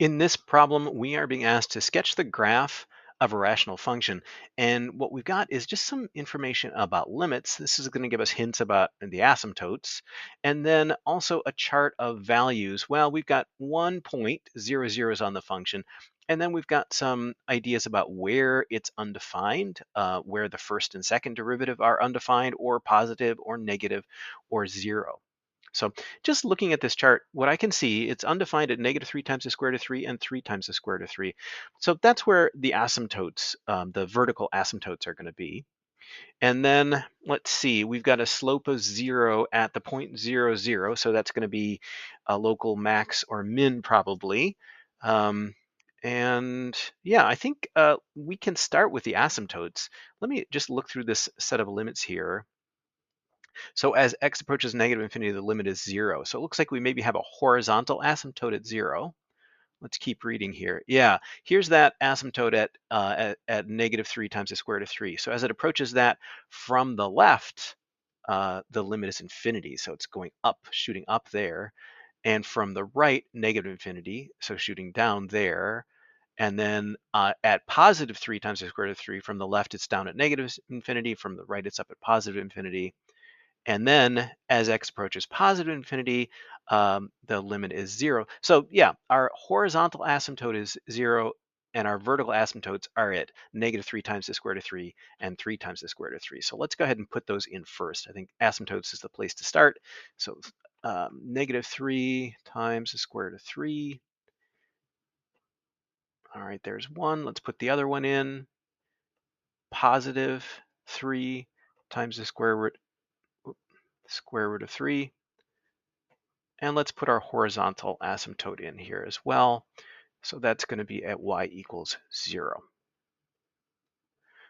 In this problem, we are being asked to sketch the graph of a rational function. And what we've got is just some information about limits. This is going to give us hints about the asymptotes. And then also a chart of values. Well, we've got 1.00 zeros on the function. And then we've got some ideas about where it's undefined, where the first and second derivative are undefined or positive or negative or zero. So just looking at this chart, what I can see, it's undefined at -3 times the square root of 3 and 3 times the square root of 3. So that's where the asymptotes, the vertical asymptotes are going to be. And then let's see, we've got a slope of 0 at the point 0, 0. So that's going to be a local max or min probably. And yeah, I think we can start with the asymptotes. Let me just look through this set of limits here. So as x approaches negative infinity, the limit is 0. So it looks like we maybe have a horizontal asymptote at 0. Let's keep reading here. Yeah, here's that asymptote at -3 times the square root of 3. So as it approaches that from the left, the limit is infinity. So it's going up, shooting up there. And from the right, negative infinity, so shooting down there. And then at +3 times the square root of 3, from the left, it's down at negative infinity. From the right, it's up at positive infinity. And then as x approaches positive infinity, the limit is 0. So yeah, our horizontal asymptote is 0, and our vertical asymptotes are at -3 times the square root of 3 and 3 times the square root of 3. So let's go ahead and put those in first. I think asymptotes is the place to start. So -3 times the square root of 3. All right, there's one. Let's put the other one in. +3 times the square root of 3. And let's put our horizontal asymptote in here as well. So that's going to be at y equals 0.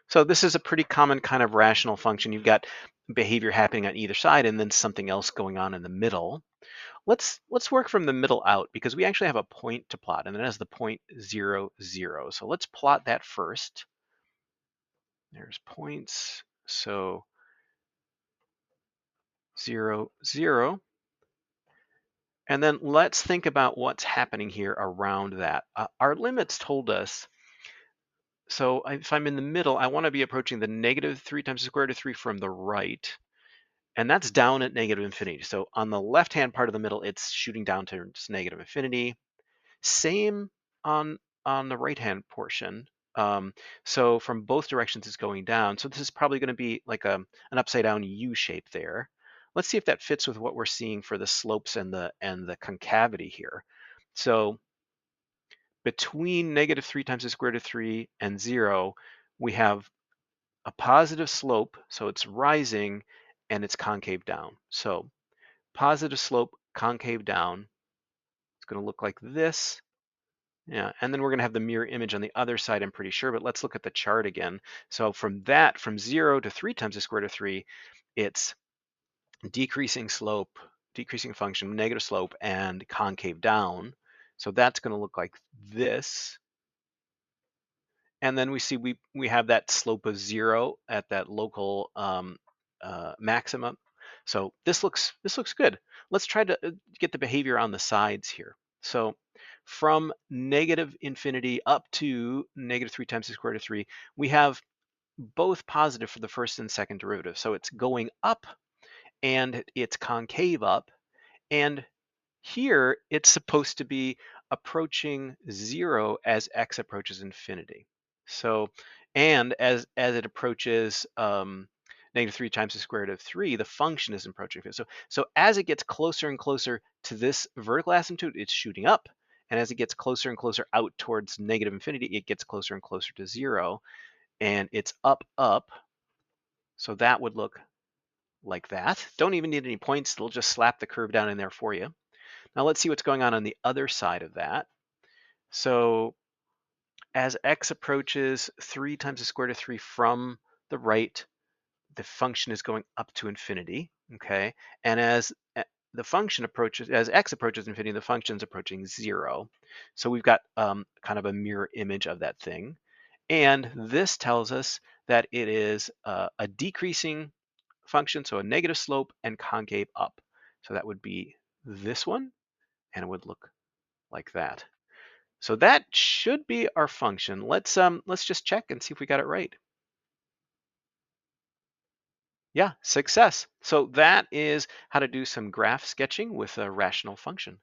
So this is a pretty common kind of rational function. You've got behavior happening on either side and then something else going on in the middle. Let's work from the middle out because we actually have a point to plot, and it has the point 0, 0. So let's plot that first. There's points. So 0, 0. And then let's think about what's happening here around that. Our limits told us, so if I'm in the middle, I want to be approaching the -3 times the square root of 3 from the right. And that's down at negative infinity. So on the left-hand part of the middle, it's shooting down to just negative infinity. Same on the right-hand portion. So from both directions, it's going down. So this is probably going to be like an upside down U shape there. Let's see if that fits with what we're seeing for the slopes and the concavity here. So between -3 times the square root of 3 and 0, we have a positive slope, so it's rising, and it's concave down. So positive slope, concave down. It's going to look like this. Yeah, and then we're going to have the mirror image on the other side, I'm pretty sure, but let's look at the chart again. So from 0 to 3 times the square root of 3, it's decreasing slope, decreasing function, negative slope, and concave down. So that's going to look like this. And then we see we have that slope of 0 at that local maximum. So this looks good. Let's try to get the behavior on the sides here. So from negative infinity up to -3 times the square root of 3, we have both positive for the first and second derivative. So it's going up and it's concave up. And here it's supposed to be approaching 0 as x approaches infinity. So, and as it approaches -3 times the square root of 3, the function is approaching infinity. So as it gets closer and closer to this vertical asymptote, it's shooting up. And as it gets closer and closer out towards negative infinity, it gets closer and closer to 0. And it's up, up. So that would look like that. Don't even need any points. They'll just slap the curve down in there for you. Now let's see what's going on the other side of that. So as x approaches 3 times the square root of 3 from the right, the function is going up to infinity, okay? And as the function approaches, as x approaches infinity, the function's approaching 0. So we've got kind of a mirror image of that thing. And this tells us that it is a decreasing function, so a negative slope and concave up. So that would be this one, and it would look like that. So that should be our function. Let's just check and see if we got it right. Yeah, success. So that is how to do some graph sketching with a rational function.